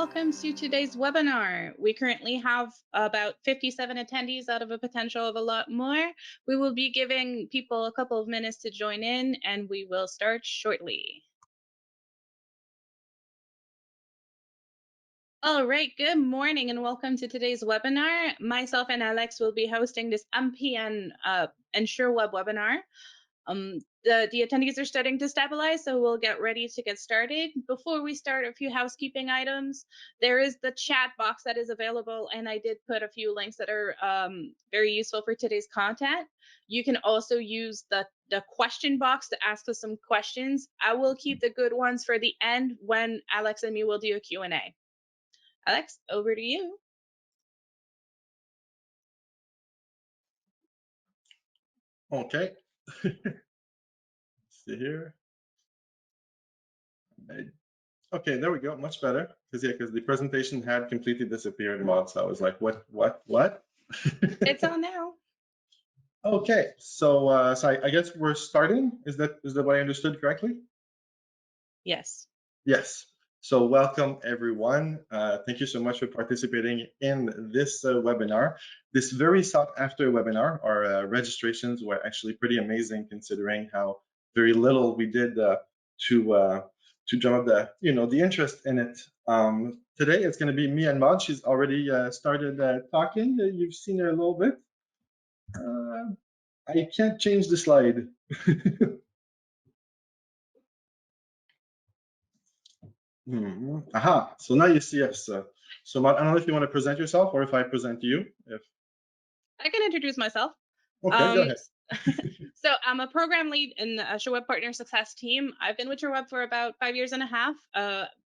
welcome to today's webinar. We currently have about 57 attendees out of a potential of a lot more. We will be giving people a couple of minutes to join in, and we will start shortly. All right, good morning and welcome to today's webinar. Myself and Alex will be hosting this MPN Ensure Web webinar. The attendees are starting to stabilize, so we'll get ready to get started. Before we start, a few housekeeping items. There is the chat box that is available, and I did put a few links that are very useful for today's content. You can also use the question box to ask us some questions. I will keep the good ones for the end when Alex and me will do a Q&A. Alex, over to you. Okay. See here. Okay, there we go. Much better. Because the presentation had completely disappeared once. I was like, what? It's on now. Okay, so I guess we're starting. Is that what I understood correctly? Yes. Yes. So welcome everyone. Thank you so much for participating in this webinar. This very sought after webinar. Our registrations were actually pretty amazing considering how very little we did to drum up the interest in it. Today it's going to be me and Maud. She's already started talking. You've seen her a little bit. I can't change the slide. Aha, so now you see us. So Maud, I don't know if you want to present yourself or if I present you. I can introduce myself. Okay, go ahead. So I'm a program lead in the SureWeb Partner Success team. I've been with SureWeb for about 5 years and a half,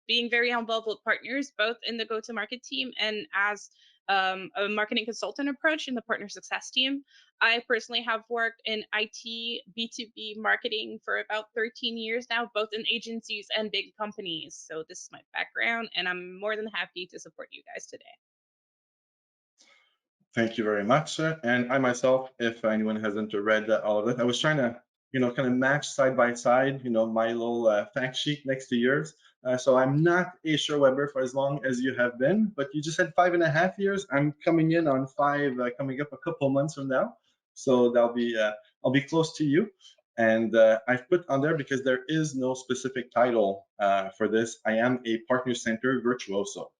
being very involved with partners, both in the go-to-market team and as a marketing consultant approach in the partner success team. I personally have worked in IT, B2B marketing for about 13 years now, both in agencies and big companies. So this is my background, and I'm more than happy to support you guys today. Thank you very much. And I myself, if anyone hasn't read all of it, I was trying to, kind of match side by side, my little fact sheet next to yours. So I'm not a SureWebber for as long as you have been, but you just had 5.5 years. I'm coming in on 5, coming up a couple months from now. So I'll be close to you. And I've put on there because there is no specific title for this. I am a partner center virtuoso.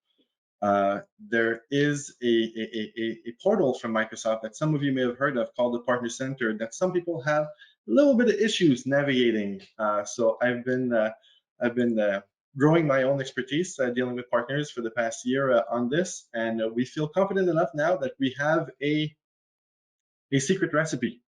There is a portal from Microsoft that some of you may have heard of called the Partner Center that some people have a little bit of issues navigating. So I've been growing my own expertise dealing with partners for the past year on this, and we feel confident enough now that we have a secret recipe.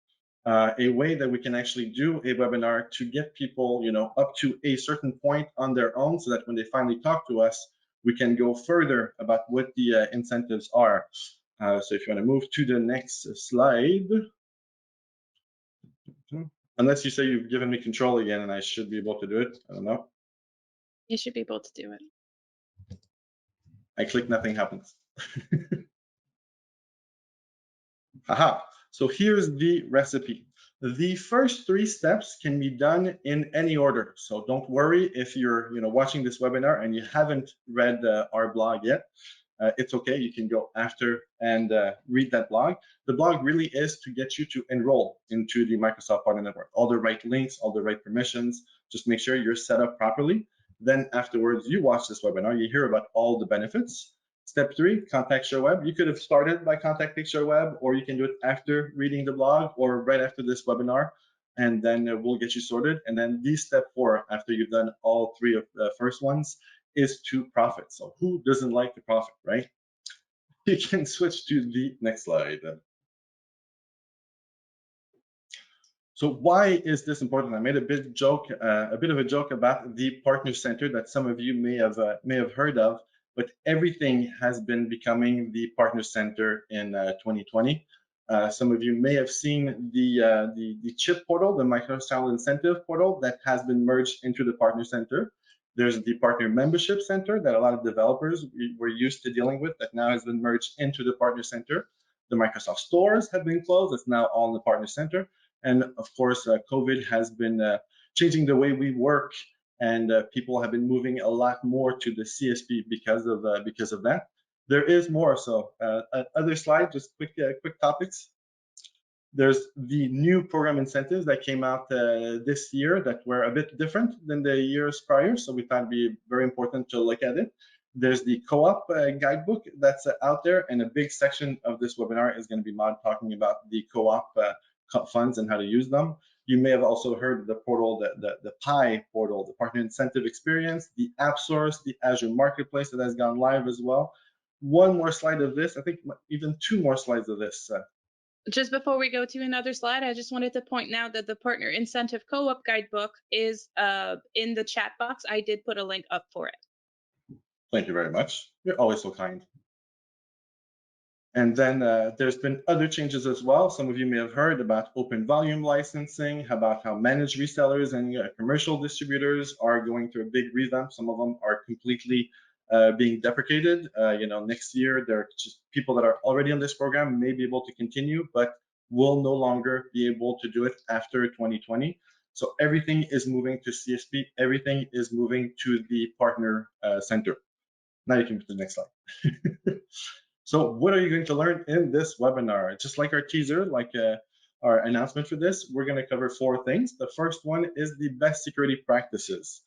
A way that we can actually do a webinar to get people, up to a certain point on their own, so that when they finally talk to us, we can go further about what the incentives are. So if you want to move to the next slide, unless you say you've given me control again, and I should be able to do it. I don't know. You should be able to do it. I click, nothing happens. Aha. So here's the recipe. The first 3 steps can be done in any order. So don't worry if you're watching this webinar and you haven't read our blog yet. It's okay, you can go after and read that blog. The blog really is to get you to enroll into the Microsoft Partner Network. All the right links, all the right permissions, just make sure you're set up properly. Then afterwards, you watch this webinar, you hear about all the benefits. Step 3, contact SureWeb. You could have started by contacting SureWeb, or you can do it after reading the blog or right after this webinar, and then we'll get you sorted. And then step 4, after you've done all 3 of the first ones, is to profit. So who doesn't like to profit, right? You can switch to the next slide. So why is this important? I made a bit of a joke about the Partner Center that some of you may have heard of. But everything has been becoming the Partner Center in 2020. Some of you may have seen the CHIP portal, the Microsoft Incentive portal, that has been merged into the Partner Center. There's the Partner Membership Center that a lot of developers were used to dealing with that now has been merged into the Partner Center. The Microsoft stores have been closed. It's now all in the Partner Center. And of course, COVID has been changing the way we work and people have been moving a lot more to the CSP because of that. There is more. So other slide, just quick topics. There's the new program incentives that came out this year that were a bit different than the years prior. So we thought it'd be very important to look at it. There's the co-op guidebook that's out there, and a big section of this webinar is going to be Maud talking about the co-op funds and how to use them. You may have also heard the portal, the PI portal, the Partner Incentive Experience, the App Source, the Azure Marketplace that has gone live as well. One more slide of this, I think even two more slides of this. Just before we go to another slide, I just wanted to point out that the Partner Incentive Co-op Guidebook is in the chat box. I did put a link up for it. Thank you very much. You're always so kind. And then there's been other changes as well. Some of you may have heard about open volume licensing, about how managed resellers and commercial distributors are going through a big revamp. Some of them are completely being deprecated. Next year, they're just people that are already on this program may be able to continue, but will no longer be able to do it after 2020. So everything is moving to CSP. Everything is moving to the partner center. Now you can put the next slide. So what are you going to learn in this webinar? Just like our teaser, like our announcement for this, we're going to cover four things. The first one is the best security practices.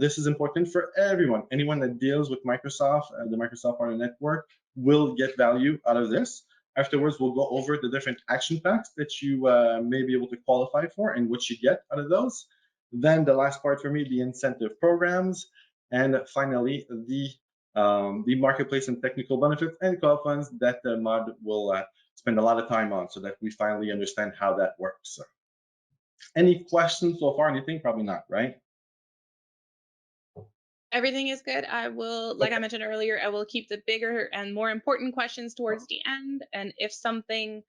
This is important for everyone. Anyone that deals with Microsoft, the Microsoft Partner Network, will get value out of this. Afterwards, we'll go over the different action packs that you may be able to qualify for and what you get out of those. Then the last part for me, the incentive programs. And finally, the marketplace and technical benefits and co-op funds that Maud will spend a lot of time on so that we finally understand how that works. So, any questions so far? Anything? Probably not, right? Everything is good. I will, like I mentioned earlier, I will keep the bigger and more important questions towards the end. And if something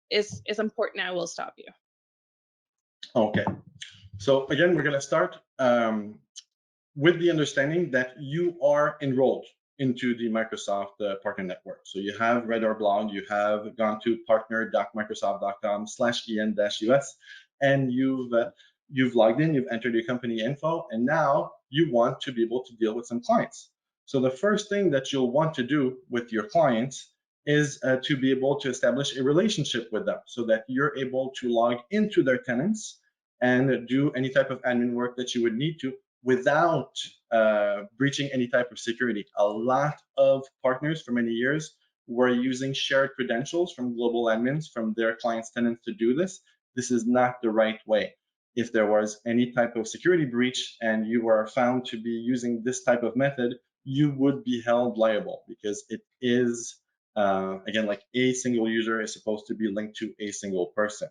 is important, I will stop you. Okay. So again, we're going to start with the understanding that you are enrolled into the Microsoft Partner Network. So you have read our blog, you have gone to partner.microsoft.com/en-us, and you've logged in, you've entered your company info, and now you want to be able to deal with some clients. So the first thing that you'll want to do with your clients is to be able to establish a relationship with them so that you're able to log into their tenants and do any type of admin work that you would need to without breaching any type of security. A lot of partners for many years were using shared credentials from global admins from their clients' tenants to do this. This is not the right way. If there was any type of security breach and you were found to be using this type of method, you would be held liable because it is, again, like a single user is supposed to be linked to a single person.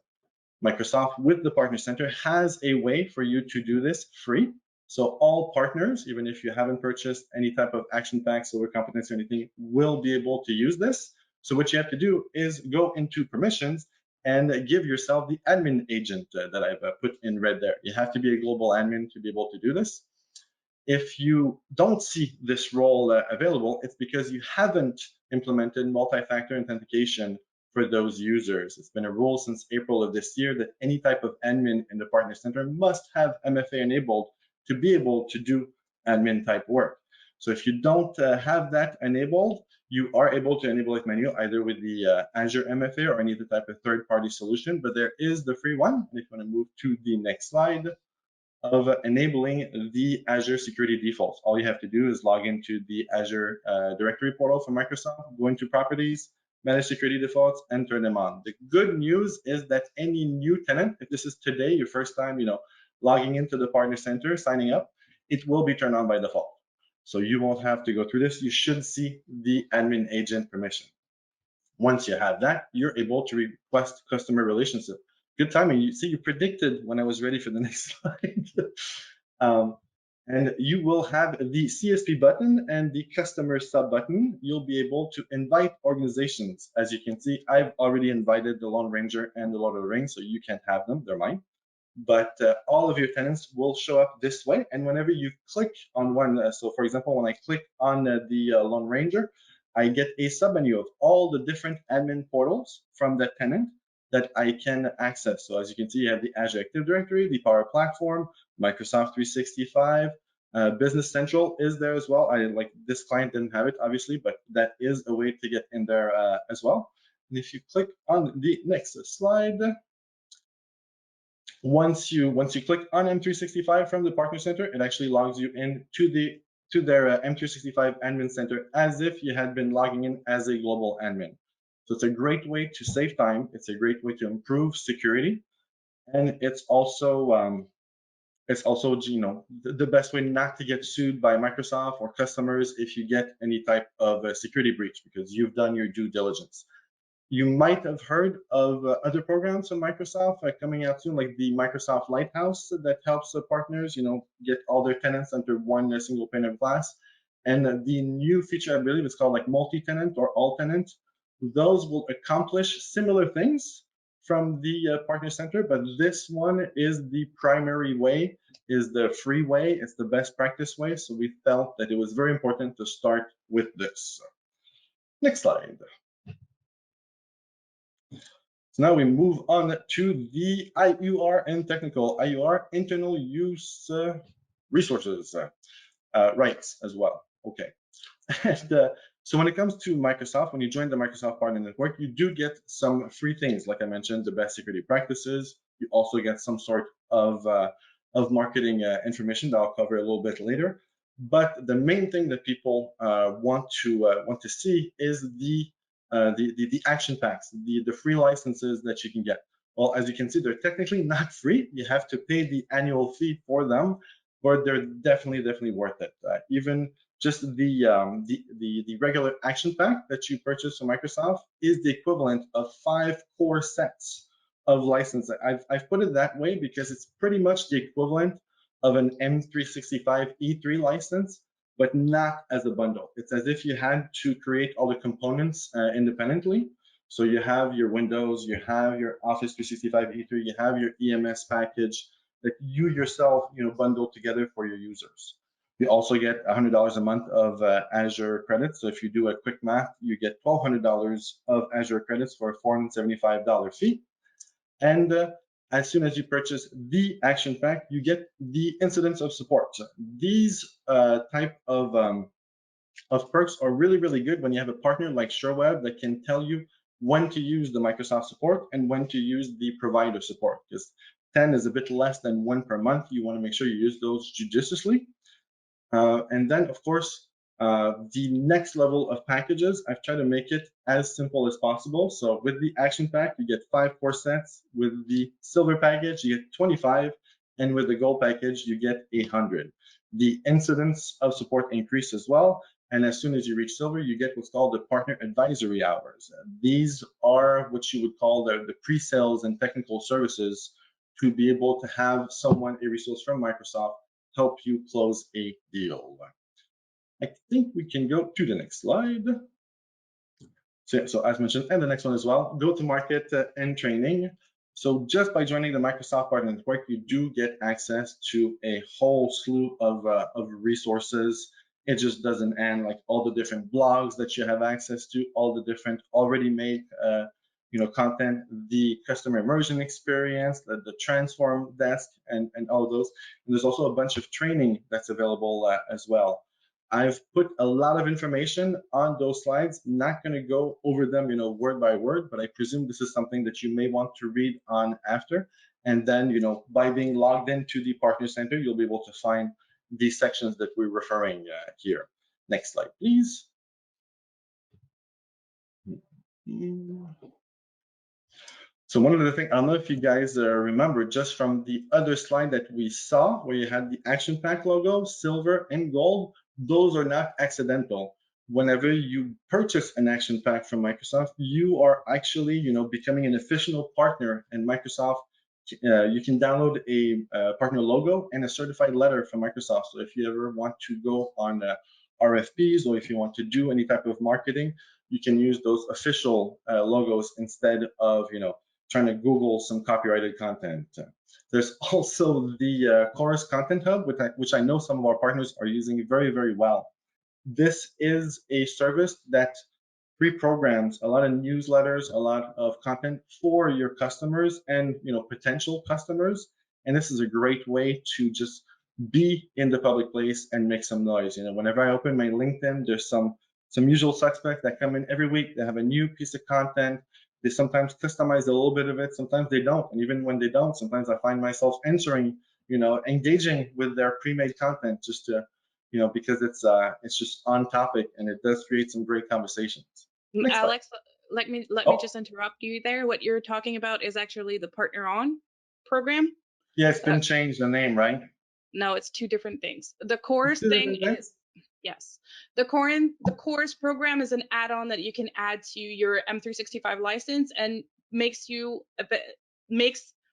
Microsoft, with the Partner Center, has a way for you to do this free. So all partners, even if you haven't purchased any type of action packs or competency or anything, will be able to use this. So what you have to do is go into permissions and give yourself the admin agent that I've put in red there. You have to be a global admin to be able to do this. If you don't see this role available, it's because you haven't implemented multi-factor authentication for those users. It's been a rule since April of this year that any type of admin in the Partner Center must have MFA enabled to be able to do admin type work. So if you don't have that enabled, you are able to enable it manually either with the Azure MFA or any other type of third-party solution, but there is the free one. And if you want to move to the next slide, of enabling the Azure security defaults. All you have to do is log into the Azure directory portal from Microsoft, go into properties, manage security defaults, and turn them on. The good news is that any new tenant, if this is today, your first time, logging into the Partner Center, signing up, it will be turned on by default. So you won't have to go through this. You should see the admin agent permission. Once you have that, you're able to request customer relationship. Good timing. You see, you predicted when I was ready for the next slide. And you will have the CSP button and the customer sub button. You'll be able to invite organizations. As you can see, I've already invited the Lone Ranger and the Lord of the Rings, so you can't have them. They're mine. But all of your tenants will show up this way. And whenever you click on one, so for example, when I click on the Lone Ranger, I get a submenu of all the different admin portals from that tenant that I can access. So as you can see, you have the Azure Active Directory, the Power Platform, Microsoft 365, Business Central is there as well. I like this client didn't have it obviously, but that is a way to get in there as well. And if you click on the next slide, once you click on M365 from the Partner Center, it actually logs you in to their M365 Admin Center as if you had been logging in as a global admin. So it's a great way to save time. It's a great way to improve security, and it's also the best way not to get sued by Microsoft or customers if you get any type of security breach because you've done your due diligence. You might have heard of other programs from Microsoft coming out soon, like the Microsoft Lighthouse that helps partners, get all their tenants under one single pane of glass. And the new feature, I believe, is called like multi-tenant or all-tenant. Those will accomplish similar things from the Partner Center, but this one is the primary way, is the free way. It's the best practice way. So we felt that it was very important to start with this. Next slide. So now we move on to the IUR and technical IUR, internal use resources rights as well. Okay. And so when it comes to Microsoft, when you join the Microsoft Partner Network, you do get some free things. Like I mentioned, the best security practices. You also get some sort of marketing information that I'll cover a little bit later. But the main thing that people want to see is the action packs, the free licenses that you can get. Well, as you can see, they're technically not free. You have to pay the annual fee for them, but they're definitely worth it. Even just the regular action pack that you purchase from Microsoft is the equivalent of 5 core sets of license. I've put it that way because it's pretty much the equivalent of an M365 E3 license, but not as a bundle. It's as if you had to create all the components independently. So you have your Windows, you have your Office 365 E3, you have your EMS package that you yourself, bundle together for your users. You also get $100 a month of Azure credits. So if you do a quick math, you get $1,200 of Azure credits for a $475 fee. And as soon as you purchase the action pack, you get the incidents of support. So these type of perks are really good when you have a partner like SureWeb that can tell you when to use the Microsoft support and when to use the provider support. Because 10 is a bit less than 1 per month. You want to make sure you use those judiciously. And then, of course, the next level of packages, I've tried to make it as simple as possible. So with the action pack, you get 5 core sets. With the silver package, you get 25. And with the gold package, you get 100. The incidence of support increase as well. And as soon as you reach silver, you get what's called the partner advisory hours. These are what you would call the pre-sales and technical services to be able to have someone, a resource from Microsoft, help you close a deal. I think we can go to the next slide. So as mentioned, and the next one as well, go to market and training. So just by joining the Microsoft Partner Network, you do get access to a whole slew of resources. It just doesn't end, like all the different blogs that you have access to, all the different already made content, the customer immersion experience, the transform desk, and all of those. And there's also a bunch of training that's available as well. I've put a lot of information on those slides, not going to go over them, word by word, but I presume this is something that you may want to read on after. And then, by being logged into the Partner Center, you'll be able to find the sections that we're referring here. Next slide, please. So one of the things, I don't know if you guys remember just from the other slide that we saw where you had the action pack logo, silver and gold, those are not accidental. Whenever you purchase an action pack from Microsoft, you are actually, becoming an official partner, and Microsoft, you can download a partner logo and a certified letter from Microsoft. So if you ever want to go on RFPs, or if you want to do any type of marketing, you can use those official logos instead of, trying to Google some copyrighted content. There's also the Chorus Content Hub, which I know some of our partners are using very well. This is a service that free programs, a lot of newsletters, a lot of content for your customers and potential customers. And this is a great way to just be in the public place and make some noise. Whenever I open my LinkedIn, there's some usual suspects that come in every week. They have a new piece of content. They sometimes customize a little bit of it. Sometimes they don't. And even when they don't, sometimes I find myself answering, engaging with their pre-made content just to, because it's just on topic and it does create some great conversations. Next slide. Alex, let me Oh, just interrupt you there. What you're talking about is actually the Partner On program. yeah, it's Uh, been changed the name, right? no, it's two different things. The course Two thing different things. is yes. The course program is an add-on that you can add to your M365 license and makes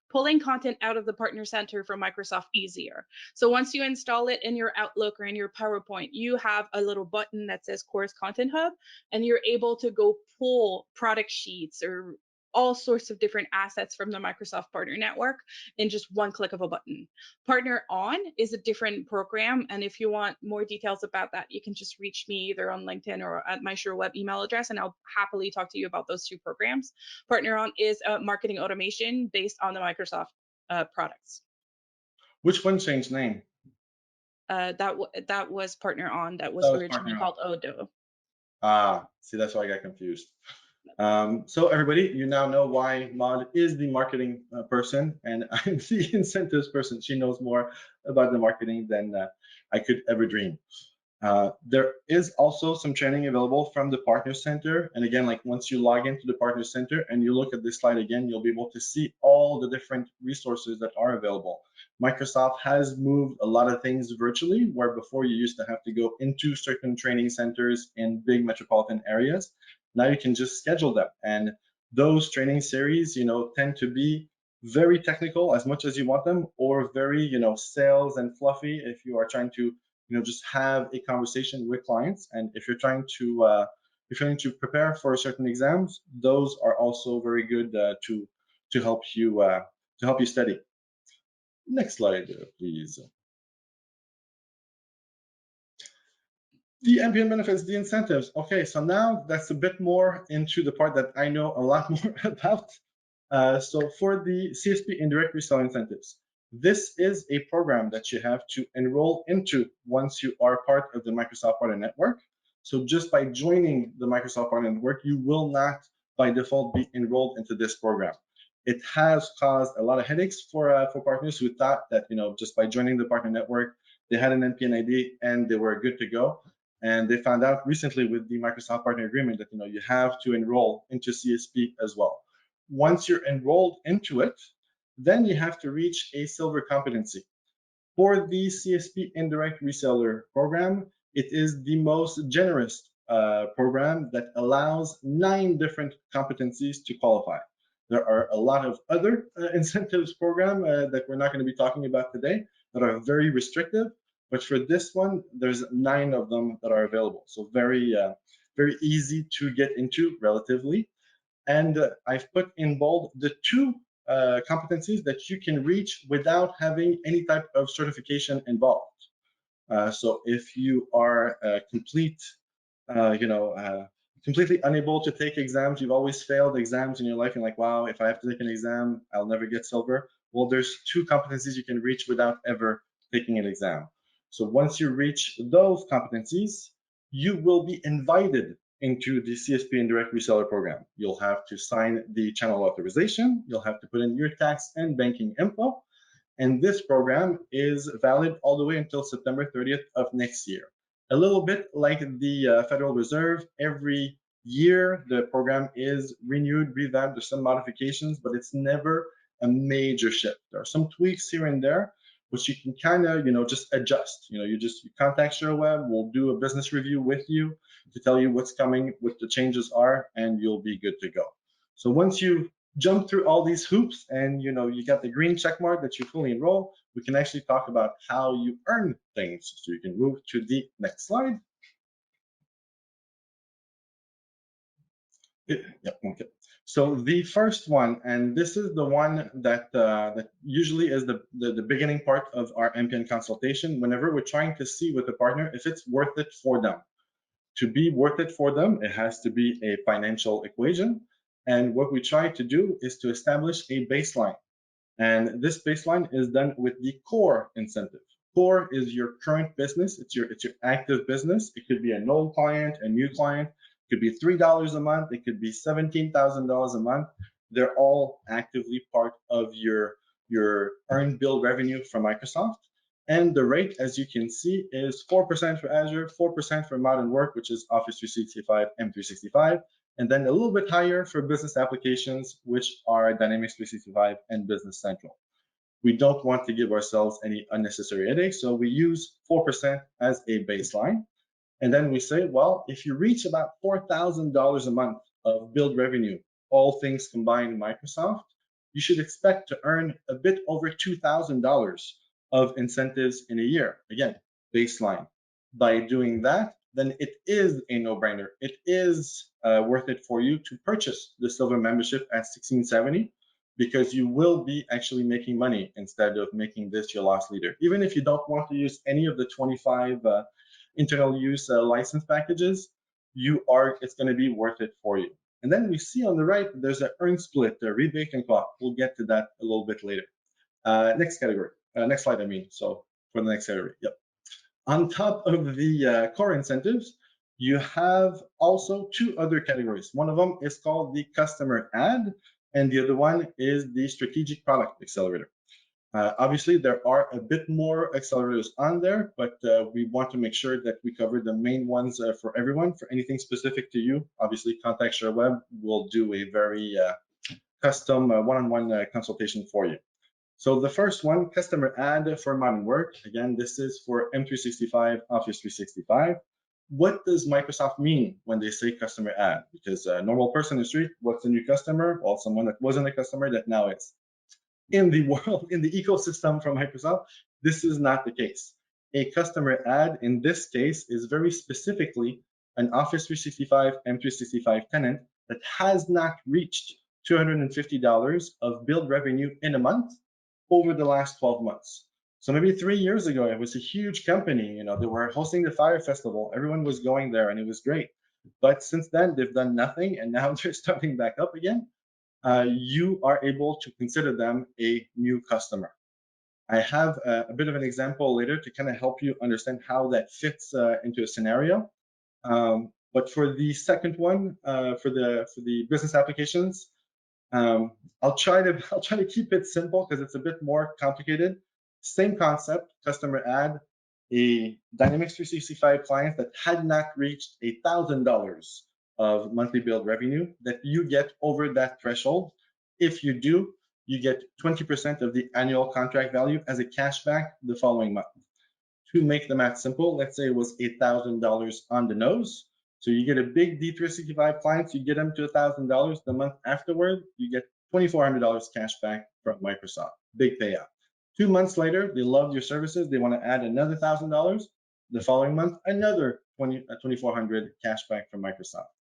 pulling content out of the partner center from Microsoft easier. So once you install it in your Outlook or in your PowerPoint, you have a little button that says Course Content Hub, and you're able to go pull product sheets or all sorts of different assets from the Microsoft Partner Network in just one click of a button. Partner On is a different program, and if you want more details about that, you can just reach me either on LinkedIn or at my SureWeb email address, and I'll happily talk to you about those two programs. Partner On is a marketing automation based on the Microsoft products. Which one changed name? That was Partner On. That was That was originally Partner On. called Odo. Ah, see, that's why I got confused. So everybody, you now know why Maud is the marketing person and I'm the incentives person. She knows more about the marketing than I could ever dream. There is also some training available from the Partner Center. And again, like once you log into the Partner Center and you look at this slide again, you'll be able to see all the different resources that are available. Microsoft has moved a lot of things virtually, where before you used to have to go into certain training centers in big metropolitan areas. Now you can just schedule them. And those training series, tend to be very technical as much as you want them, or very, sales and fluffy if you are trying to just have a conversation with clients. And if you're trying to prepare for certain exams, those are also very good to help you study. Next slide, please. The MPN benefits, the incentives. Okay, so now that's a bit more into the part that I know a lot more about. So for the CSP indirect resale incentives, this is a program that you have to enroll into once you are part of the Microsoft Partner Network. So just by joining the Microsoft Partner Network, you will not by default be enrolled into this program. It has caused a lot of headaches for partners who thought that just by joining the Partner Network, they had an MPN ID and they were good to go. And they found out recently with the Microsoft Partner Agreement that you have to enroll into CSP as well. Once you're enrolled into it, then you have to reach a silver competency. For the CSP indirect reseller program, it is the most generous program that allows 9 different competencies to qualify. There are a lot of other incentives program that we're not going to be talking about today that are very restrictive, but for this one, there's 9 of them that are available. So very easy to get into relatively. And I've put in bold the 2 competencies that you can reach without having any type of certification involved. So if you are completely unable to take exams, you've always failed exams in your life, and like, wow, if I have to take an exam, I'll never get silver. Well, there's 2 competencies you can reach without ever taking an exam. So once you reach those competencies, you will be invited into the CSP Indirect Reseller Program. You'll have to sign the channel authorization. You'll have to put in your tax and banking info. And this program is valid all the way until September 30th of next year. A little bit like the Federal Reserve, every year the program is renewed, revamped, there's some modifications, but it's never a major shift. There are some tweaks here and there, which you can kind of, just adjust. You contact SureWeb, we'll do a business review with you to tell you what's coming, what the changes are, and you'll be good to go. So once you jump through all these hoops and you got the green check mark that you fully enroll, we can actually talk about how you earn things. So you can move to the next slide. Okay. So the first one, and this is the one that usually is the beginning part of our MPN consultation, whenever we're trying to see with the partner if it's worth it for them To be worth it for them, it has to be a financial equation. And what we try to do is to establish a baseline. And this baseline is done with the core incentive. Core is your current business. It's your active business. It could be an old client, a new client. It could be $3 a month. It could be $17,000 a month. They're all actively part of your earned bill revenue from Microsoft. And the rate, as you can see, is 4% for Azure, 4% for Modern Work, which is Office 365, M365, and then a little bit higher for business applications, which are Dynamics 365 and Business Central. We don't want to give ourselves any unnecessary headaches, so we use 4% as a baseline. And then we say, well, if you reach about $4,000 a month of billed revenue, all things combined in Microsoft, you should expect to earn a bit over $2,000 of incentives in a year. Again, baseline. By doing that, then it is a no-brainer. It is worth it for you to purchase the silver membership at $16.70 because you will be actually making money instead of making this your loss leader. Even if you don't want to use any of the 25 internal use license packages, it's going to be worth it for you. And then we see on the right, there's an earn split, a rebate and co-op. We'll get to that a little bit later. Next category, next slide, I mean. So for the next category, yep. On top of the core incentives, you have also two other categories. One of them is called the customer ad, and the other one is the strategic product accelerator. Obviously, there are a bit more accelerators on there, but we want to make sure that we cover the main ones for everyone. For anything specific to you, obviously, Contact ShareWeb will do a very custom one-on-one consultation for you. So the first one, customer ad for Modern Work. Again, this is for M365, Office 365. What does Microsoft mean when they say customer ad? Because a normal person in the street, what's a new customer? Well, someone that wasn't a customer that now is. In the world, in the ecosystem from Microsoft, this is not the case. A customer ad in this case is very specifically an Office 365 M365 tenant that has not reached $250 of billed revenue in a month over the last 12 months. So maybe 3 years ago, it was a huge company. They were hosting the Fire Festival. Everyone was going there and it was great. But since then, they've done nothing and now they're starting back up again. You are able to consider them a new customer. I have a bit of an example later to kind of help you understand how that fits into a scenario. But for the second one, for the business applications, I'll try to keep it simple because it's a bit more complicated. Same concept, customer ad, a Dynamics 365 client that had not reached $1,000 of monthly billed revenue that you get over that threshold. If you do, you get 20% of the annual contract value as a cashback the following month. To make the math simple, let's say it was $8,000 on the nose. So you get a big D365 client, you get them to $1,000. The month afterward, you get $2,400 cash back from Microsoft. Big payout. 2 months later, they love your services. They want to add another $1,000. The following month, another $2,400 cash back from Microsoft.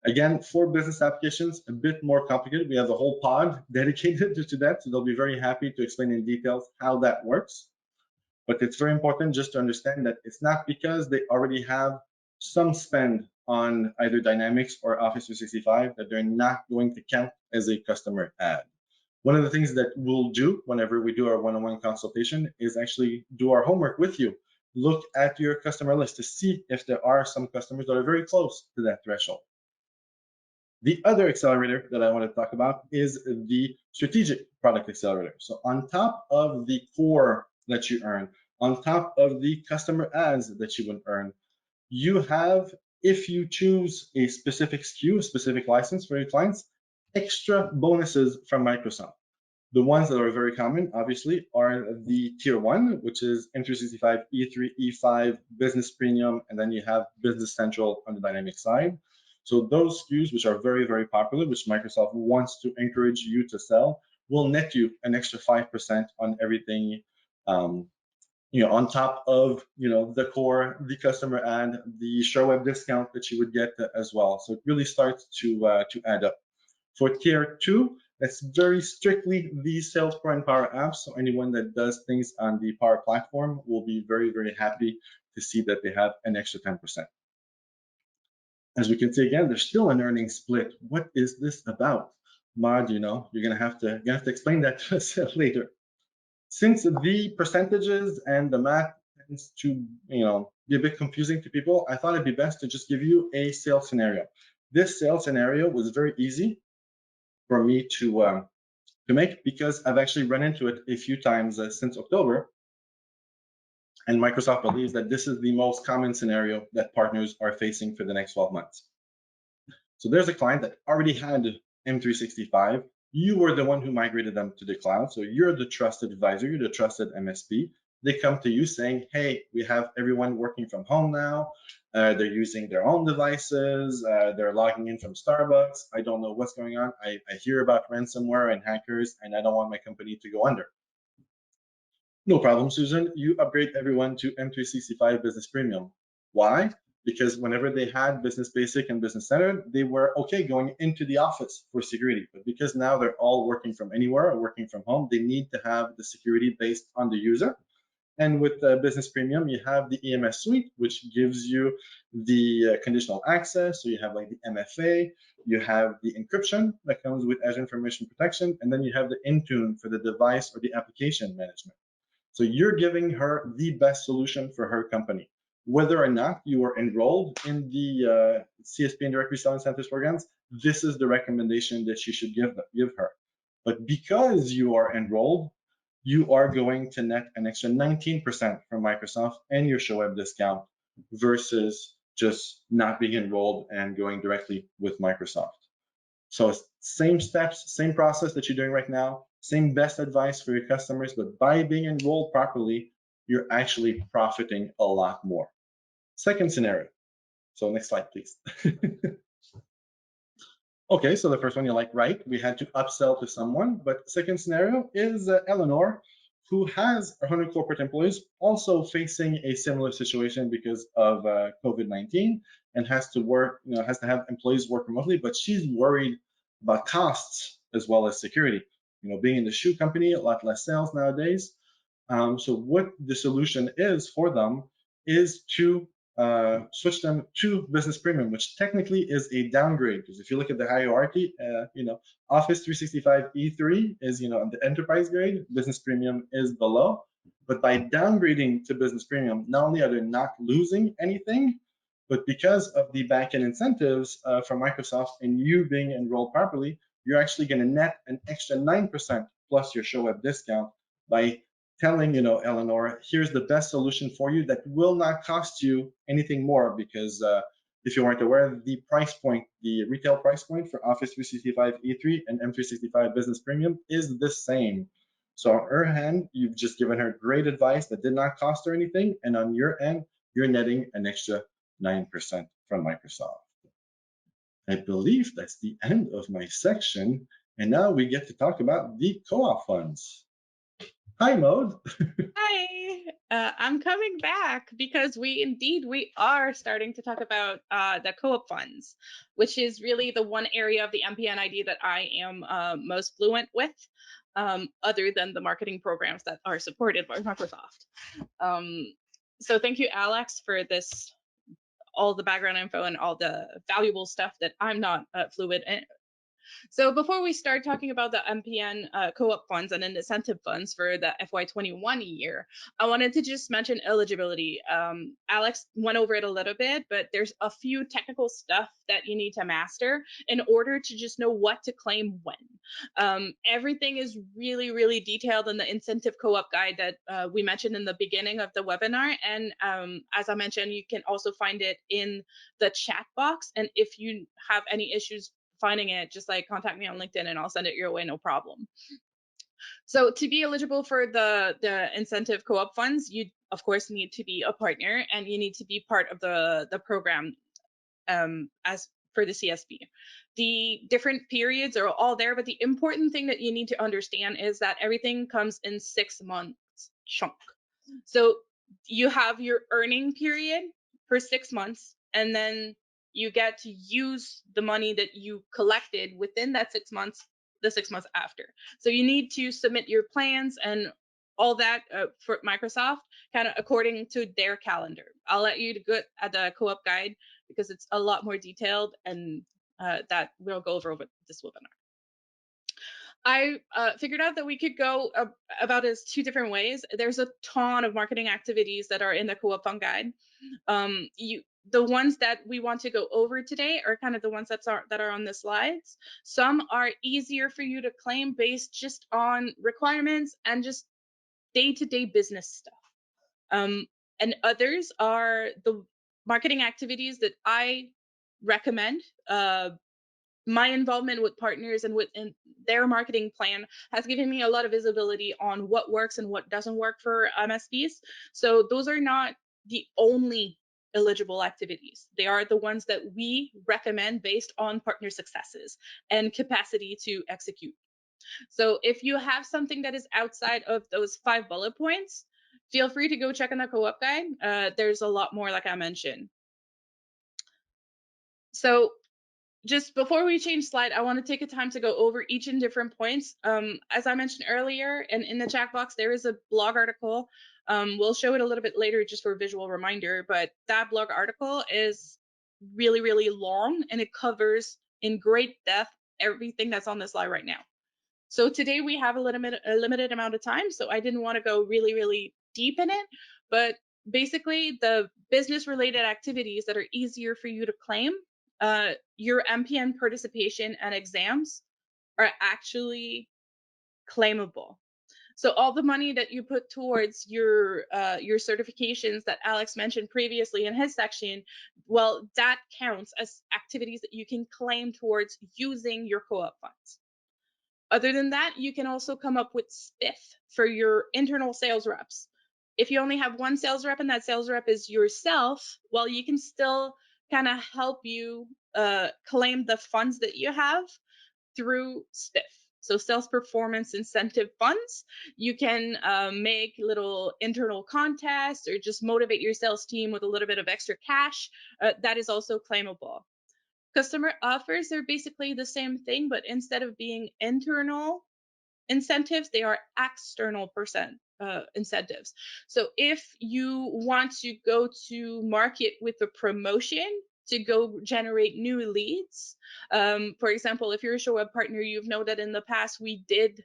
Again, for business applications, a bit more complicated. We have a whole pod dedicated to that, so they'll be very happy to explain in details how that works. But it's very important just to understand that it's not because they already have some spend on either Dynamics or Office 365 that they're not going to count as a customer ad. One of the things that we'll do whenever we do our one-on-one consultation is actually do our homework with you. Look at your customer list to see if there are some customers that are very close to that threshold. The other accelerator that I want to talk about is the strategic product accelerator. So on top of the core that you earn, on top of the customer ads that you would earn, you have, if you choose a specific SKU, a specific license for your clients, extra bonuses from Microsoft. The ones that are very common, obviously, are the tier 1, which is M365 E3, E5, Business Premium, and then you have Business Central on the Dynamics side. So those SKUs, which are very, very popular, which Microsoft wants to encourage you to sell, will net you an extra 5% on everything, on top of, the core, the customer ad, the ShareWeb discount that you would get as well. So it really starts to add up. For tier 2, that's very strictly the Sales Pro and Power apps. So anyone that does things on the Power platform will be very, very happy to see that they have an extra 10%. As we can see again, there's still an earnings split. What is this about? Mod, you're gonna have to explain that to us later. Since the percentages and the math tends to be a bit confusing to people, I thought it'd be best to just give you a sales scenario. This sales scenario was very easy for me to make because I've actually run into it a few times since October, and Microsoft believes that this is the most common scenario that partners are facing for the next 12 months. So there's a client that already had M365. You were the one who migrated them to the cloud. So you're the trusted advisor, you're the trusted MSP. They come to you saying, hey, we have everyone working from home now. They're using their own devices. They're logging in from Starbucks. I don't know what's going on. I hear about ransomware and hackers, and I don't want my company to go under. No problem, Susan. You upgrade everyone to M365 Business Premium. Why? Because whenever they had Business Basic and Business Center, they were okay going into the office for security. But because now they're all working from anywhere or working from home, they need to have the security based on the user. And with Business Premium, you have the EMS suite, which gives you the conditional access. So you have like the MFA, you have the encryption that comes with Azure Information Protection, and then you have the Intune for the device or the application management. So you're giving her the best solution for her company. Whether or not you are enrolled in the CSP and direct resale incentives programs, this is the recommendation that you should give her. But because you are enrolled, you are going to net an extra 19% from Microsoft and your show web discount versus just not being enrolled and going directly with Microsoft. So same steps, same process that you're doing right now, same best advice for your customers, but by being enrolled properly, you're actually profiting a lot more. Second scenario. So next slide, please. Okay, so the first one you're like, right, we had to upsell to someone, but second scenario is Eleanor, who has 100 corporate employees, also facing a similar situation because of COVID-19, and has to work, has to have employees work remotely, but she's worried about costs as well as security. Being in the shoe company, a lot less sales nowadays. So what the solution is for them is to switch them to Business Premium, which technically is a downgrade. Because if you look at the hierarchy, Office 365 E3 is on the enterprise grade, Business Premium is below. But by downgrading to Business Premium, not only are they not losing anything, but because of the backend incentives from Microsoft and you being enrolled properly, you're actually going to net an extra 9% plus your show web discount by telling Eleanor, here's the best solution for you that will not cost you anything more, because if you weren't aware, the price point, the retail price point for Office 365 E3 and M365 Business Premium is the same. So on her hand, you've just given her great advice that did not cost her anything, and on your end, you're netting an extra 9% from Microsoft. I believe that's the end of my section, and now we get to talk about the co-op funds. Hi, Mode. Hi, I'm coming back because we are starting to talk about the co-op funds, which is really the one area of the MPN ID that I am most fluent with, other than the marketing programs that are supported by Microsoft. So thank you, Alex, for this, all the background info and all the valuable stuff that I'm not fluent in. So before we start talking about the MPN co-op funds and incentive funds for the FY21 year, I wanted to just mention eligibility. Alex went over it a little bit, but there's a few technical stuff that you need to master in order to just know what to claim when. Everything is really, really detailed in the incentive co-op guide that we mentioned in the beginning of the webinar. And as I mentioned, you can also find it in the chat box. And if you have any issues finding it, just like contact me on LinkedIn and I'll send it your way, no problem. So to be eligible for the incentive co-op funds, you of course need to be a partner and you need to be part of the program as for the CSP. The different periods are all there, but the important thing that you need to understand is that everything comes in 6 months chunk. So you have your earning period for 6 months, and then you get to use the money that you collected within that 6 months, the 6 months after. So you need to submit your plans and all that for Microsoft kind of according to their calendar. I'll let you go at the co-op guide because it's a lot more detailed, and that we'll go over with this webinar. I figured out that we could go about as two different ways. There's a ton of marketing activities that are in the co-op fund guide. You The ones that we want to go over today are kind of the ones that are on the slides. Some are easier for you to claim based just on requirements and just day-to-day business stuff. Um, and others are the marketing activities that I recommend. My involvement with partners and within their marketing plan has given me a lot of visibility on what works and what doesn't work for MSPs. So those are not the only eligible activities. They are the ones that we recommend based on partner successes and capacity to execute. So if you have something that is outside of those 5 bullet points, feel free to go check on the co-op guide. There's a lot more, like I mentioned. So just before we change slide, I want to take a time to go over each and different points. As I mentioned earlier, and in the chat box, there is a blog article. We'll show it a little bit later just for a visual reminder, but that blog article is really, really long, and it covers in great depth everything that's on the slide right now. So today we have a limited amount of time, so I didn't want to go really, really deep in it, but basically the business related activities that are easier for you to claim, your MPN participation and exams are actually claimable. So all the money that you put towards your certifications that Alex mentioned previously in his section, well, that counts as activities that you can claim towards using your co-op funds. Other than that, you can also come up with spiff for your internal sales reps. If you only have one sales rep and that sales rep is yourself, well, you can still kind of help you claim the funds that you have through spiff. So sales performance incentive funds. You can make little internal contests or just motivate your sales team with a little bit of extra cash. That is also claimable. Customer offers are basically the same thing, but instead of being internal incentives, they are external incentives. So if you want to go to market with a promotion to go generate new leads, for example, if you're a show web partner, you've known that in the past we did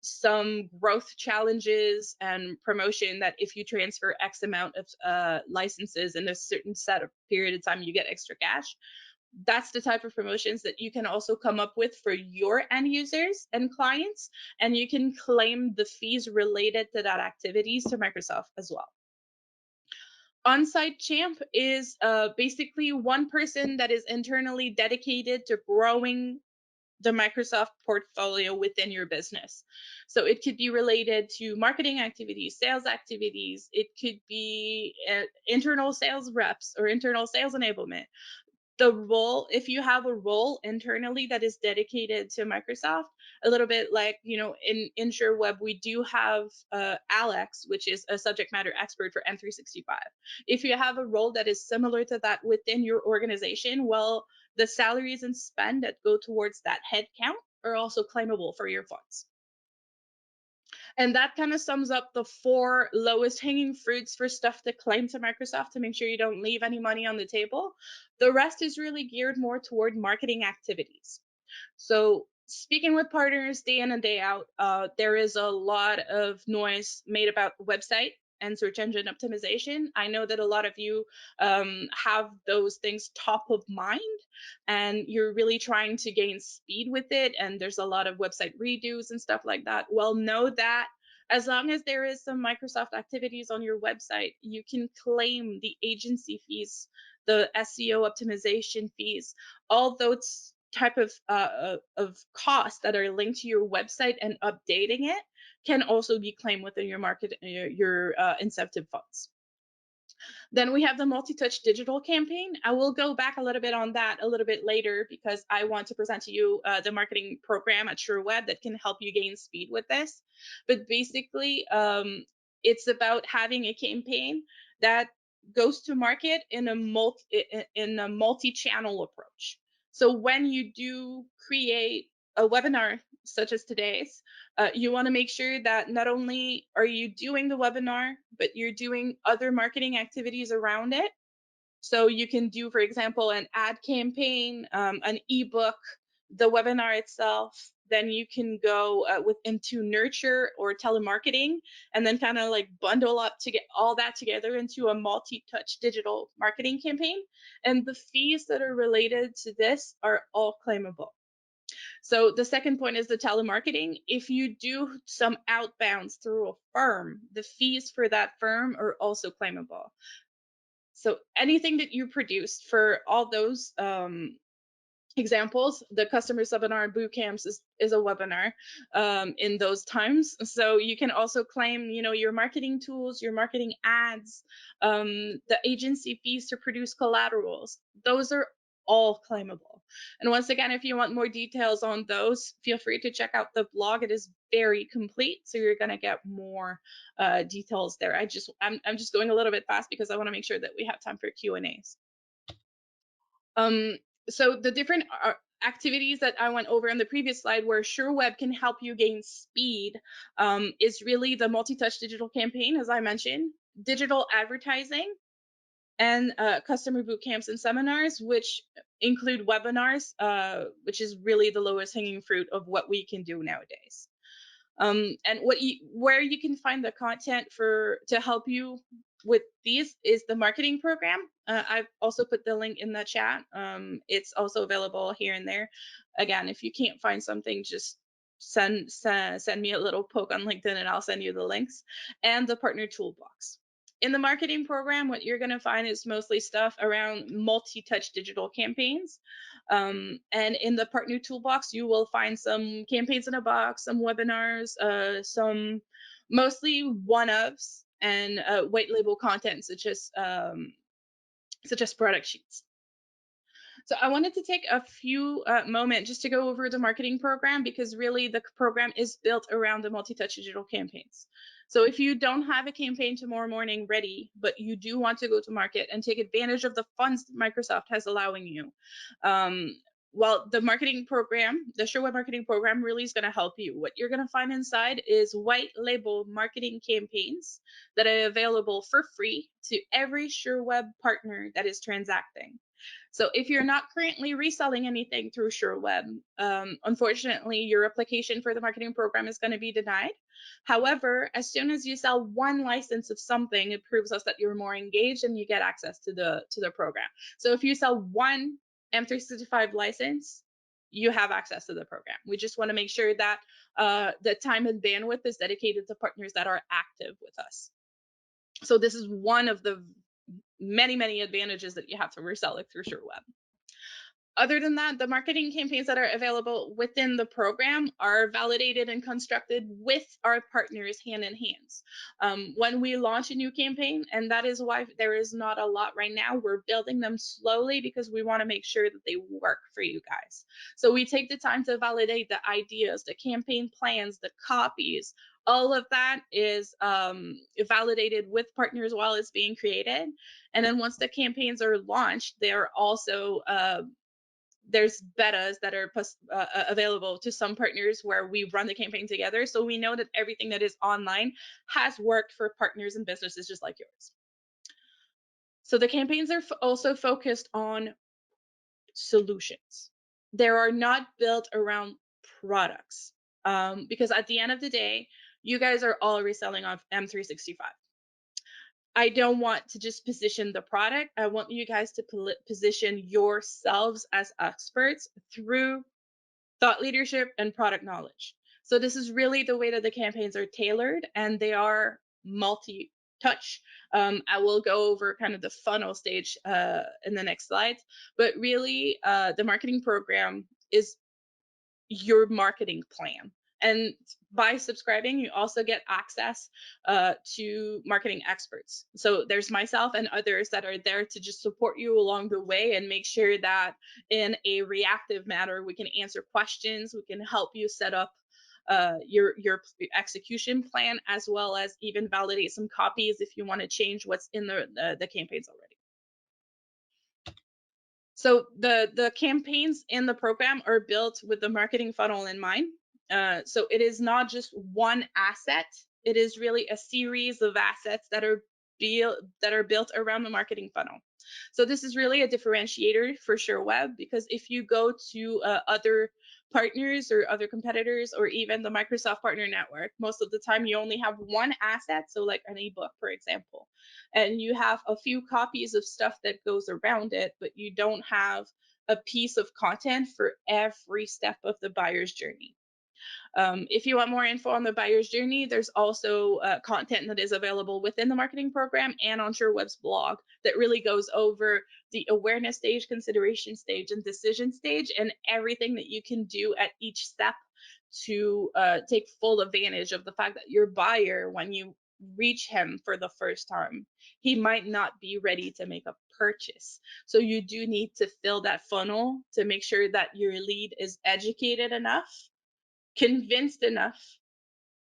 some growth challenges and promotion that if you transfer X amount of licenses in a certain set of period of time, you get extra cash. That's the type of promotions that you can also come up with for your end users and clients, and you can claim the fees related to that activities to Microsoft as well. On-site champ is basically one person that is internally dedicated to growing the Microsoft portfolio within your business. So it could be related to marketing activities, sales activities. It could be internal sales reps or internal sales enablement. The role, if you have a role internally that is dedicated to Microsoft, a little bit like, in InsureWeb, we do have Alex, which is a subject matter expert for M365. If you have a role that is similar to that within your organization, well, the salaries and spend that go towards that headcount are also claimable for your funds. And that kind of sums up the 4 lowest hanging fruits for stuff to claim to Microsoft to make sure you don't leave any money on the table. The rest is really geared more toward marketing activities. So speaking with partners day in and day out, there is a lot of noise made about website and search engine optimization. I know that a lot of you have those things top of mind, and you're really trying to gain speed with it. And there's a lot of website redos and stuff like that. Well, know that as long as there is some Microsoft activities on your website, you can claim the agency fees, the SEO optimization fees, all those type of costs that are linked to your website and updating it can also be claimed within your your incentive funds. Then we have the multi-touch digital campaign. I will go back a little bit on that a little bit later because I want to present to you the marketing program at SureWeb that can help you gain speed with this. But basically, it's about having a campaign that goes to market in a multi-channel approach. So when you do create a webinar such as today's, you want to make sure that not only are you doing the webinar, but you're doing other marketing activities around it. So you can do, for example, an ad campaign, an ebook, the webinar itself. Then you can go into nurture or telemarketing, and then kind of like bundle up to get all that together into a multi-touch digital marketing campaign. And the fees that are related to this are all claimable. So the second point is the telemarketing. If you do some outbounds through a firm, the fees for that firm are also claimable. So anything that you produce for all those examples, the customer seminar and boot camps is a webinar in those times. So you can also claim, your marketing tools, your marketing ads, the agency fees to produce collaterals. Those are all claimable. And once again, if you want more details on those, feel free to check out the blog. It is very complete, so you're going to get more details there. I'm just going a little bit fast because I want to make sure that we have time for Q&As. So the different activities that I went over in the previous slide where SureWeb can help you gain speed is really the multi-touch digital campaign, as I mentioned, digital advertising, and customer boot camps and seminars, which include webinars, which is really the lowest hanging fruit of what we can do nowadays. And where you can find the content to help you with these is the marketing program. I've also put the link in the chat. It's also available here and there. Again, if you can't find something, just send me a little poke on LinkedIn and I'll send you the links. And the partner toolbox. In the marketing program, what you're going to find is mostly stuff around multi-touch digital campaigns. And in the partner toolbox, you will find some campaigns in a box, some webinars, some mostly one-ofs, and white label content such as product sheets. So I wanted to take a few moments just to go over the marketing program, because really the program is built around the multi-touch digital campaigns. So if you don't have a campaign tomorrow morning ready, but you do want to go to market and take advantage of the funds that Microsoft has allowing you, well, the marketing program, the SureWeb marketing program, really is going to help you. What you're going to find inside is white label marketing campaigns that are available for free to every SureWeb partner that is transacting. So if you're not currently reselling anything through SureWeb, unfortunately, your application for the marketing program is going to be denied. However, as soon as you sell one license of something, it proves us that you're more engaged and you get access to the program. So if you sell one M365 license, you have access to the program. We just want to make sure that the time and bandwidth is dedicated to partners that are active with us. So this is one of the many advantages that you have to resell it through SureWeb. Other than that, the marketing campaigns that are available within the program are validated and constructed with our partners hand in hand. When we launch a new campaign, and that is why there is not a lot right now, we're building them slowly because we want to make sure that they work for you guys. So we take the time to validate the ideas, the campaign plans, the copies. All of that is validated with partners while it's being created. And then once the campaigns are launched, they're also there's betas that are available to some partners where we run the campaign together. So we know that everything that is online has worked for partners and businesses just like yours. So the campaigns are also focused on solutions. They are not built around products, because at the end of the day, you guys are all reselling off M365. I don't want to just position the product. I want you guys to position yourselves as experts through thought leadership and product knowledge. So this is really the way that the campaigns are tailored, and they are multi-touch. I will go over kind of the funnel stage in the next slides, but really the marketing program is your marketing plan. And by subscribing, you also get access to marketing experts. So there's myself and others that are there to just support you along the way and make sure that in a reactive manner, we can answer questions, we can help you set up your execution plan, as well as even validate some copies if you want to change what's in the campaigns already. So the campaigns in the program are built with the marketing funnel in mind. So it is not just one asset. It is really a series of assets that are built around the marketing funnel. So this is really a differentiator for SureWeb, because if you go to other partners or other competitors or even the Microsoft Partner Network, most of the time you only have one asset, so like an ebook, for example, and you have a few copies of stuff that goes around it, but you don't have a piece of content for every step of the buyer's journey. If you want more info on the buyer's journey, there's also content that is available within the marketing program and on SureWeb's blog that really goes over the awareness stage, consideration stage, and decision stage, and everything that you can do at each step to take full advantage of the fact that your buyer, when you reach him for the first time, he might not be ready to make a purchase. So you do need to fill that funnel to make sure that your lead is educated enough, convinced enough,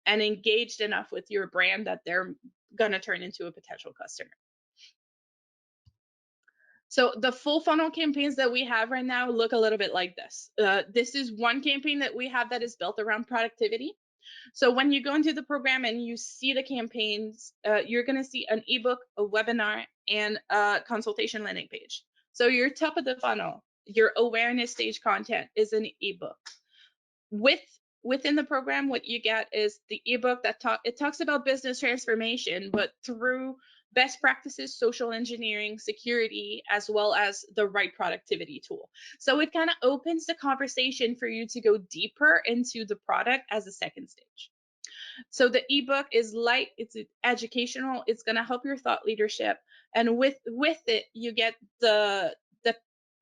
and engaged enough with your brand that they're going to turn into a potential customer. So the full funnel campaigns that we have right now look a little bit like this. This is one campaign that we have that is built around productivity. So when you go into the program and you see the campaigns, you're going to see an ebook, a webinar, and a consultation landing page. So your top of the funnel, your awareness stage content is an ebook. with Within the program, what you get is the ebook that talks about business transformation, but through best practices, social engineering, security, as well as the right productivity tool. So it kind of opens the conversation for you to go deeper into the product as a second stage. So the ebook is light, it's educational, it's going to help your thought leadership, and with it you get the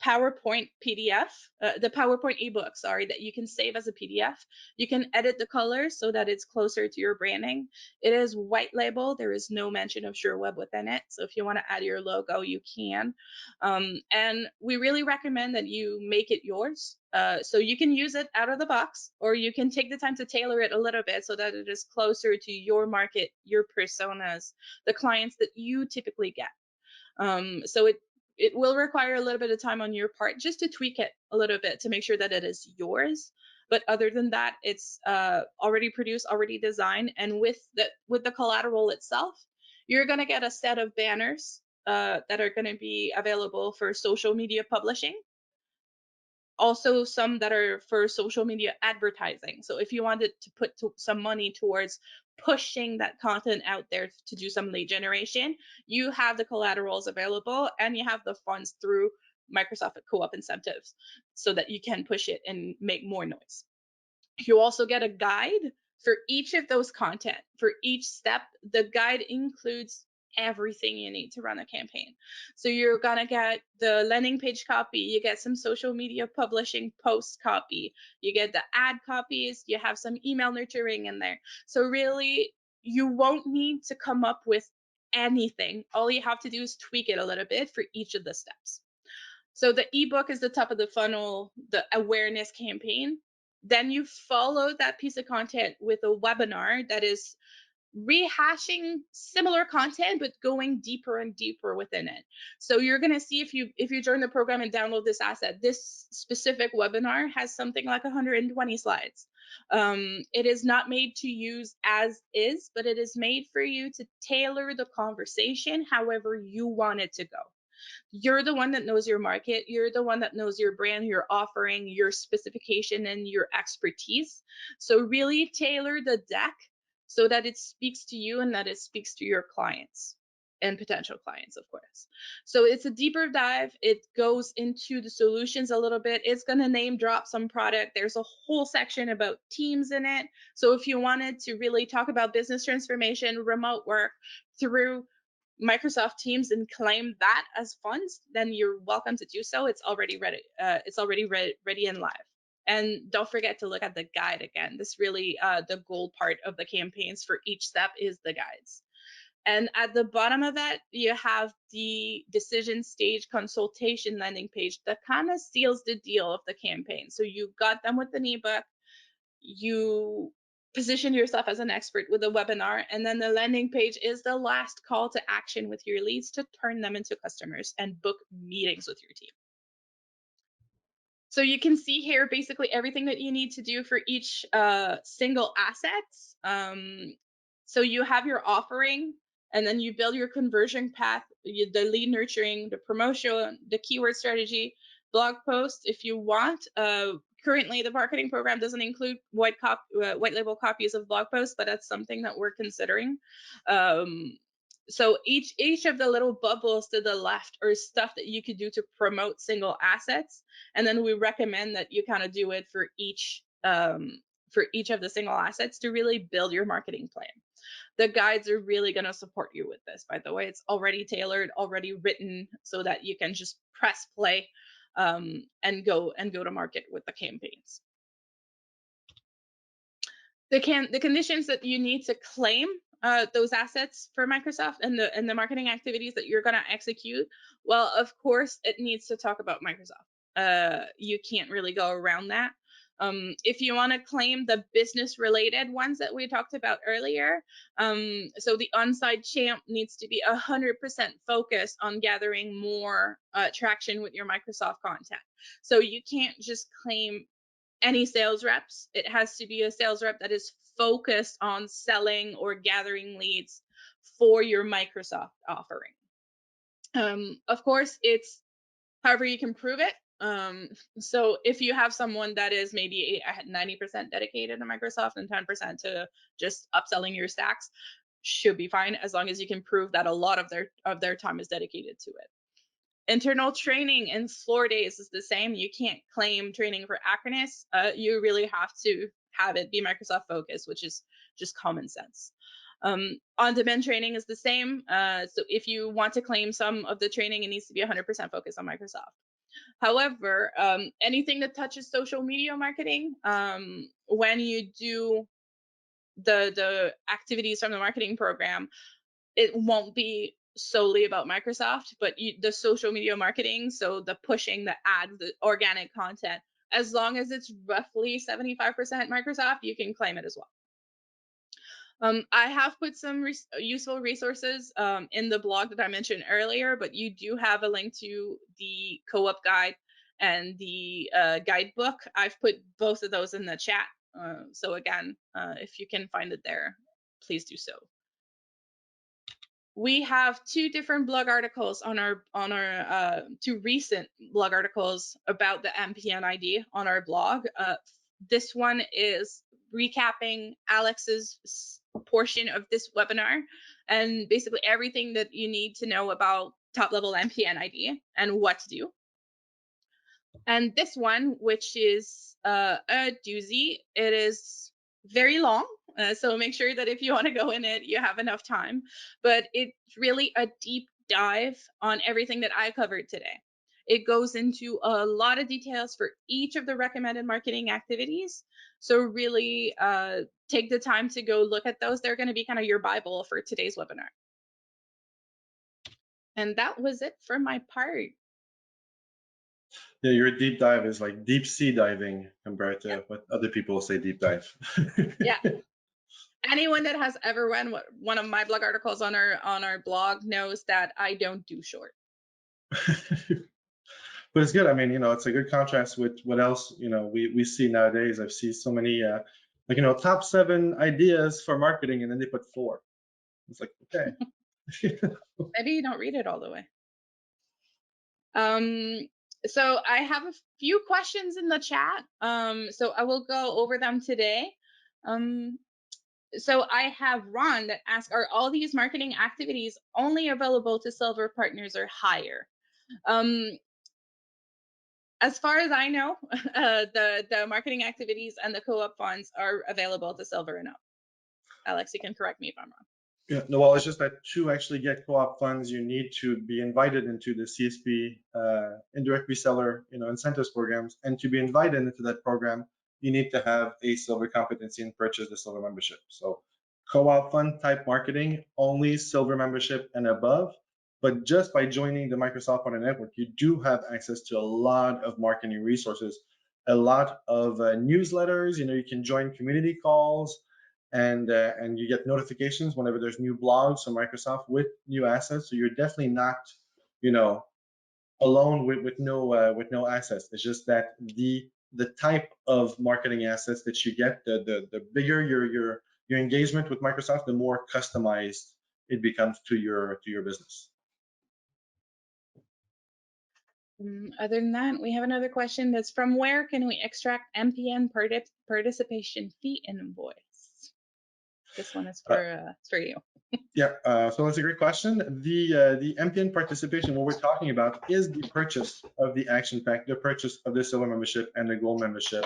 PowerPoint PDF, the PowerPoint ebook, sorry, that you can save as a PDF. You can edit the colors so that it's closer to your branding. It is white label. There is no mention of SureWeb within it. So if you want to add your logo, you can. And we really recommend that you make it yours. So you can use it out of the box, or you can take the time to tailor it a little bit so that it is closer to your market, your personas, the clients that you typically get. So it will require a little bit of time on your part just to tweak it a little bit to make sure that it is yours. But other than that, it's already produced, already designed, and with the collateral itself, you're gonna get a set of banners that are gonna be available for social media publishing, also some that are for social media advertising. So if you wanted to put some money towards pushing that content out there to do some lead generation, you have the collaterals available and you have the funds through Microsoft Co-op incentives so that you can push it and make more noise. You also get a guide for each of those content. For each step, the guide includes everything you need to run a campaign. So you're gonna get the landing page copy, you get some social media publishing post copy, you get the ad copies, you have some email nurturing in there. So really, you won't need to come up with anything. All you have to do is tweak it a little bit for each of the steps. So the ebook is the top of the funnel, the awareness campaign. Then you follow that piece of content with a webinar that is rehashing similar content but going deeper and deeper within it. So you're going to see, if you join the program and download this asset, this specific webinar has something like 120 slides. It is not made to use as is, but it is made for you to tailor the conversation however you want it to go. You're the one that knows your market. You're the one that knows your brand, your offering, your specification, and your expertise. So really tailor the deck so that it speaks to you and that it speaks to your clients and potential clients, of course. So it's a deeper dive. It goes into the solutions a little bit. It's going to name drop some product. There's a whole section about teams in it. So if you wanted to really talk about business transformation, remote work through Microsoft Teams and claim that as funds, then you're welcome to do so. It's already ready. It's already ready and live. And don't forget to look at the guide again. This really, the gold part of the campaigns for each step is the guides. And at the bottom of that, you have the decision stage consultation landing page that kind of seals the deal of the campaign. So you got them with an ebook, you position yourself as an expert with a webinar, and then the landing page is the last call to action with your leads to turn them into customers and book meetings with your team. So you can see here basically everything that you need to do for each single asset. So you have your offering. and then you build your conversion path, the lead nurturing, the promotion, the keyword strategy, blog post if you want. Currently, the marketing program doesn't include white label copies of blog posts, but that's something that we're considering. So each of the little bubbles to the left are stuff that you could do to promote single assets, and then we recommend that you kind of do it for each of the single assets to really build your marketing plan. The guides are really going to support you with this. By the way, it's already tailored, already written, so that you can just press play and go to market with the campaigns. The conditions that you need to claim those assets for Microsoft and the marketing activities that you're going to execute. Well, of course, it needs to talk about Microsoft. You can't really go around that. If you want to claim the business related ones that we talked about earlier, so the on-site champ needs to be 100% focused on gathering more traction with your Microsoft content. So you can't just claim any sales reps. It has to be a sales rep that is focused on selling or gathering leads for your Microsoft offering. Of course, it's however you can prove it. So if you have someone that is maybe 90% dedicated to Microsoft and 10% to just upselling your stacks, should be fine as long as you can prove that a lot of their time is dedicated to it. Internal training and floor days is the same. You can't claim training for Acronis. You really have to have it be Microsoft focused, which is just common sense. On-demand training is the same. So if you want to claim some of the training, it needs to be 100% focused on Microsoft. However, anything that touches social media marketing, when you do the activities from the marketing program, it won't be solely about Microsoft, but the social media marketing, so the pushing, the ads, the organic content, as long as it's roughly 75% Microsoft, you can claim it as well. I have put some useful resources in the blog that I mentioned earlier, but you do have a link to the co-op guide and the guidebook. I've put both of those in the chat. So again, if you can find it there, please do so. We have two different blog articles on our two recent blog articles about the MPN ID on our blog. This one is recapping Alex's portion of this webinar and basically everything that you need to know about top level MPN ID and what to do. And this one, which is a doozy, it is very long. So make sure that if you want to go in it, you have enough time. But it's really a deep dive on everything that I covered today. It goes into a lot of details for each of the recommended marketing activities. So really take the time to go look at those. They're going to be kind of your Bible for today's webinar. And that was it for my part. Yeah, your deep dive is like deep sea diving compared to what other people say deep dive. Yeah. Anyone that has ever read one of my blog articles on our blog knows that I don't do short. But it's good. I mean, it's a good contrast with what else, we see nowadays. I've seen so many, top 7 ideas for marketing, and then they put 4. It's like, okay. Maybe you don't read it all the way. So I have a few questions in the chat. So I will go over them today. So I have Ron that asks, are all these marketing activities only available to silver partners or higher? As far as I know, the marketing activities and the co-op funds are available to silver and up. Alex, you can correct me if I'm wrong. Yeah, no, well, it's just that to actually get co-op funds, you need to be invited into the CSP indirect reseller, incentives programs, and to be invited into that program, you need to have a silver competency and purchase the silver membership. So, co-op fund type marketing, only silver membership and above. But just by joining the Microsoft Partner Network, you do have access to a lot of marketing resources, a lot of newsletters. You can join community calls. And you get notifications whenever there's new blogs from Microsoft with new assets. So you're definitely not, alone with no assets. It's just that the type of marketing assets that you get, the bigger your engagement with Microsoft, the more customized it becomes to your business. Other than that, we have another question that's from where can we extract MPN participation fee invoice? This one is Uh, for you. Yeah, so that's a great question. The MPN participation, what we're talking about is the purchase of the action pack, the purchase of the silver membership and the gold membership.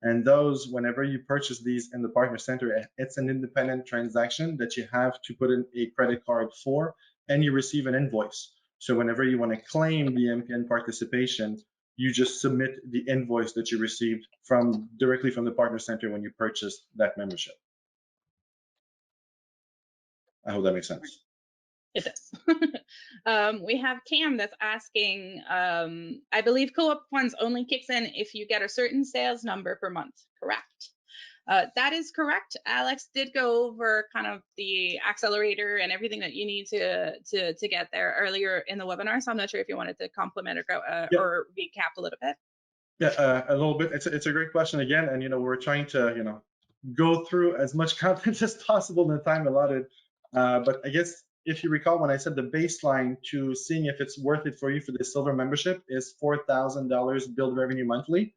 And those, whenever you purchase these in the partner center, it's an independent transaction that you have to put in a credit card for, and you receive an invoice. So whenever you want to claim the MPN participation, you just submit the invoice that you received from directly from the partner center when you purchased that membership. I hope that makes sense. It does. We have Cam that's asking, I believe co-op funds only kicks in if you get a certain sales number per month, correct? That is correct. Alex did go over kind of the accelerator and everything that you need to get there earlier in the webinar. So I'm not sure if you wanted to complement or go Yeah, or recap a little bit. yeah, a little bit. It's a great question again, and we're trying to go through as much content as possible in the time allotted. But I guess if you recall, when I said the baseline to seeing if it's worth it for you for the silver membership is $4,000 billed revenue monthly.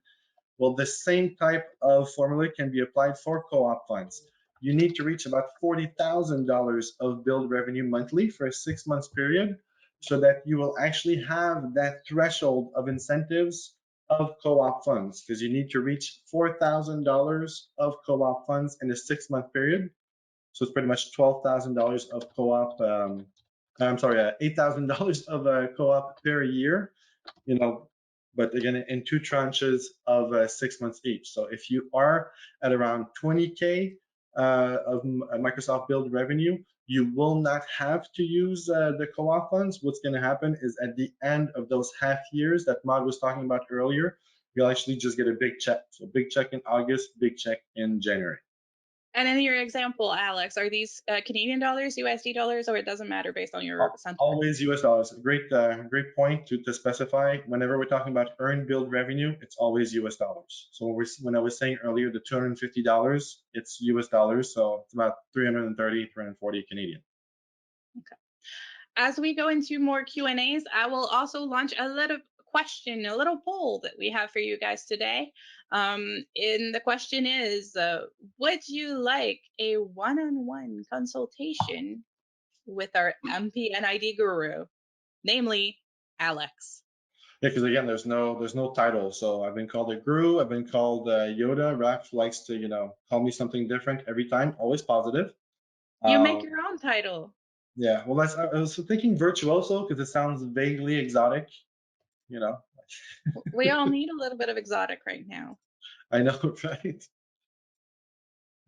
Well, the same type of formula can be applied for co-op funds. You need to reach about $40,000 of billed revenue monthly for a 6 month period so that you will actually have that threshold of incentives of co-op funds, because you need to reach $4,000 of co-op funds in a 6 month period. So it's pretty much $12,000 of co-op. I'm sorry, $8,000 of co-op per year. You know, but again, in two tranches of 6 months each. So if you are at around 20K of Microsoft Build revenue, you will not have to use the co-op funds. What's going to happen is at the end of those half years that Maud was talking about earlier, you'll actually just get a big check. So big check in August, big check in January. And in your example, Alex, are these Canadian dollars, USD dollars, or it doesn't matter based on your center? Always US dollars. Great point to specify. Whenever we're talking about earned billed revenue, it's always US dollars. So when I was saying earlier the $250, it's US dollars. So it's about 330, 340 Canadian. Okay. As we go into more Q&As, I will also launch a little question, a little poll that we have for you guys today. And the question is, would you like a one-on-one consultation with our MPN ID guru, namely Alex? Yeah, because again, there's no title. So I've been called a guru. I've been called Yoda. Raph likes to call me something different every time, always positive. You make Um, your own title. yeah, well, I was thinking virtuoso because it sounds vaguely exotic. You know, We all need a little bit of exotic right now. I know, right?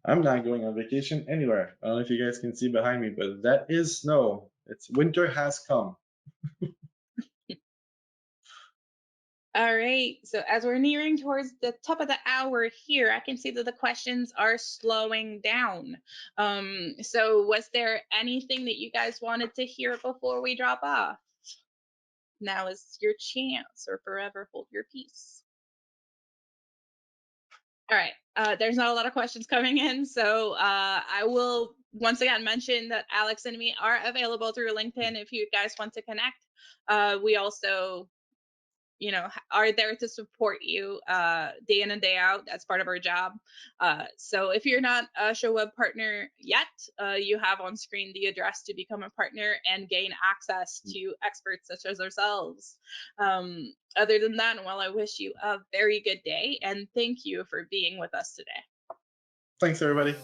I'm not going on vacation anywhere. I don't know if you guys can see behind me, but that is snow. It's winter has come. All right. So as we're nearing towards the top of the hour here, I can see that the questions are slowing down. So was there anything that you guys wanted to hear before we drop off? Now is your chance, or forever hold your peace. All right. There's not a lot of questions coming in, so I will once again mention that Alex and me are available through LinkedIn if you guys want to connect. We also are there to support you day in and day out. That's part of our job. So if you're not a ShowWeb partner yet, you have on screen the address to become a partner and gain access to experts such as ourselves. Other than that, well, I wish you a very good day and thank you for being with us today. Thanks, everybody.